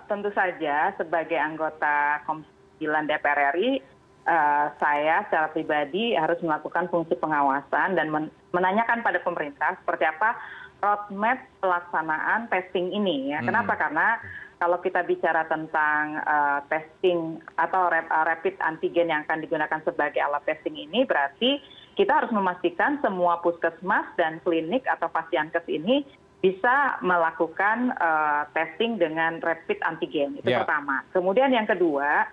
tentu saja sebagai anggota Komisi 9 DPR RI, saya secara pribadi harus melakukan fungsi pengawasan dan menanyakan pada pemerintah seperti apa roadmap pelaksanaan testing ini. Ya. Kenapa? Karena kalau kita bicara tentang testing atau rapid antigen yang akan digunakan sebagai alat testing ini, berarti kita harus memastikan semua puskesmas dan klinik atau pasienkes ini bisa melakukan testing dengan rapid antigen. Itu pertama. Kemudian yang kedua,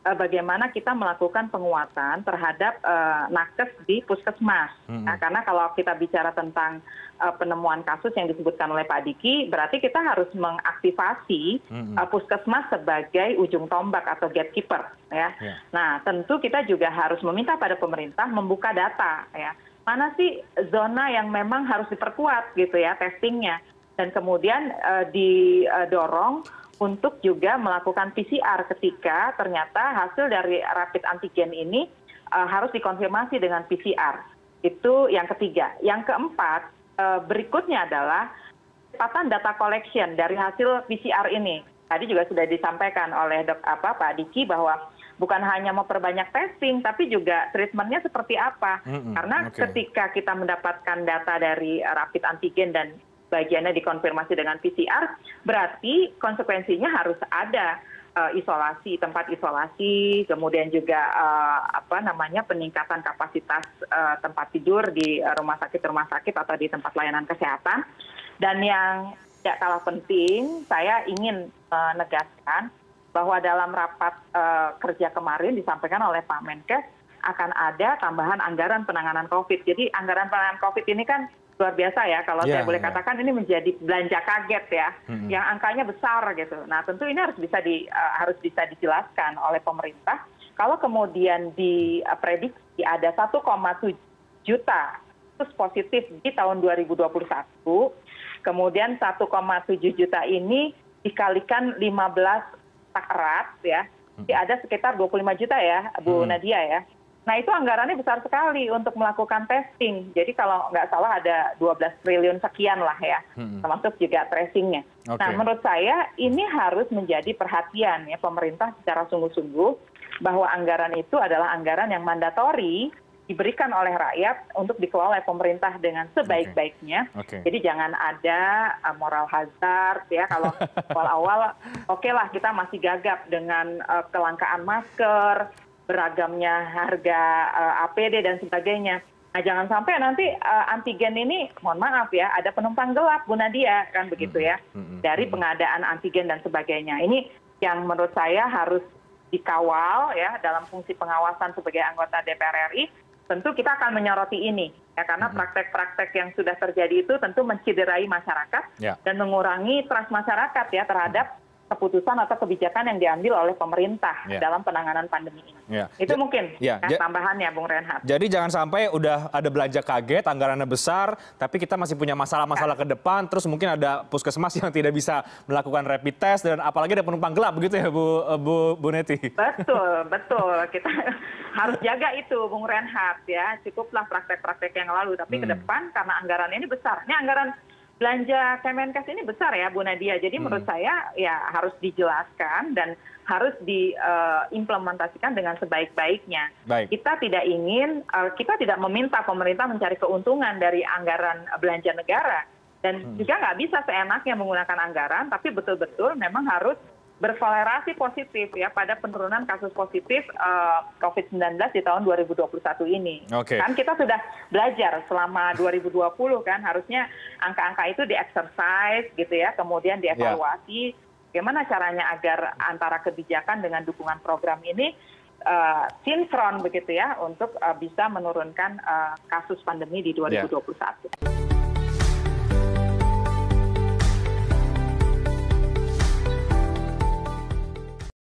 bagaimana kita melakukan penguatan terhadap nakes di puskesmas. Nah, karena kalau kita bicara tentang penemuan kasus yang disebutkan oleh Pak Diki, berarti kita harus mengaktifasi puskesmas sebagai ujung tombak atau gatekeeper. Ya. Nah, tentu kita juga harus meminta pada pemerintah membuka data. Ya. Mana sih zona yang memang harus diperkuat gitu ya testingnya. Dan kemudian didorong untuk juga melakukan PCR ketika ternyata hasil dari rapid antigen ini harus dikonfirmasi dengan PCR. Itu yang ketiga. Yang keempat, berikutnya adalah kecepatan data collection dari hasil PCR ini. Tadi juga sudah disampaikan oleh Pak Diki bahwa bukan hanya memperbanyak testing, tapi juga treatmentnya seperti apa. Karena ketika kita mendapatkan data dari rapid antigen dan bagiannya dikonfirmasi dengan PCR, berarti konsekuensinya harus ada isolasi, tempat isolasi, kemudian juga peningkatan kapasitas tempat tidur di rumah sakit atau di tempat layanan kesehatan. Dan yang tidak kalah penting, saya ingin menegaskan bahwa dalam rapat kerja kemarin disampaikan oleh Pak Menkes akan ada tambahan anggaran penanganan COVID. Jadi anggaran penanganan COVID ini kan luar biasa ya, kalau saya boleh katakan ini menjadi belanja kaget ya, yang angkanya besar gitu. Nah tentu ini harus bisa dijelaskan oleh pemerintah. Kalau kemudian diprediksi ada 1,7 juta kasus positif di tahun 2021, kemudian 1,7 juta ini dikalikan 15 kontak erat ya, ada sekitar 25 juta ya Bu Nadia ya. Nah itu anggarannya besar sekali untuk melakukan testing. Jadi kalau nggak salah ada 12 triliun sekian lah ya, termasuk juga tracingnya. Nah menurut saya ini harus menjadi perhatian ya pemerintah secara sungguh-sungguh bahwa anggaran itu adalah anggaran yang mandatori diberikan oleh rakyat untuk dikelola oleh pemerintah dengan sebaik-baiknya. Jadi jangan ada moral hazard ya, kalau awal-awal oke lah kita masih gagap dengan kelangkaan masker, beragamnya harga APD dan sebagainya. Nah jangan sampai nanti antigen ini, mohon maaf ya, ada penumpang gelap Bu Nadia, kan begitu ya, dari pengadaan antigen dan sebagainya. Ini yang menurut saya harus dikawal ya dalam fungsi pengawasan sebagai anggota DPR RI. Tentu kita akan menyoroti ini ya, karena praktek-praktek yang sudah terjadi itu tentu menciderai masyarakat dan mengurangi trust masyarakat ya terhadap keputusan atau kebijakan yang diambil oleh pemerintah dalam penanganan pandemi ini. Itu mungkin tambahannya Bung Reinhardt. Jadi jangan sampai udah ada belanja kaget, anggarannya besar, tapi kita masih punya masalah-masalah ke depan, terus mungkin ada puskesmas yang tidak bisa melakukan rapid test, dan apalagi ada penumpang gelap, begitu ya Bu Neti? Betul. Kita harus jaga itu Bung Reinhardt ya. Cukuplah praktek-praktek yang lalu, tapi ke depan karena anggaran ini besar. Ini anggaran belanja Kemenkes ini besar ya Bu Nadia. Jadi menurut saya ya harus dijelaskan dan harus diimplementasikan dengan sebaik-baiknya. Kita tidak meminta pemerintah mencari keuntungan dari anggaran belanja negara. Dan juga nggak bisa seenaknya menggunakan anggaran, tapi betul-betul memang harus berkolerasi positif ya pada penurunan kasus positif COVID-19 di tahun 2021 ini. Kan kita sudah belajar selama 2020 kan, harusnya angka-angka itu di-exercise gitu ya, kemudian dievaluasi bagaimana caranya agar antara kebijakan dengan dukungan program ini sinkron begitu ya untuk bisa menurunkan kasus pandemi di 2021.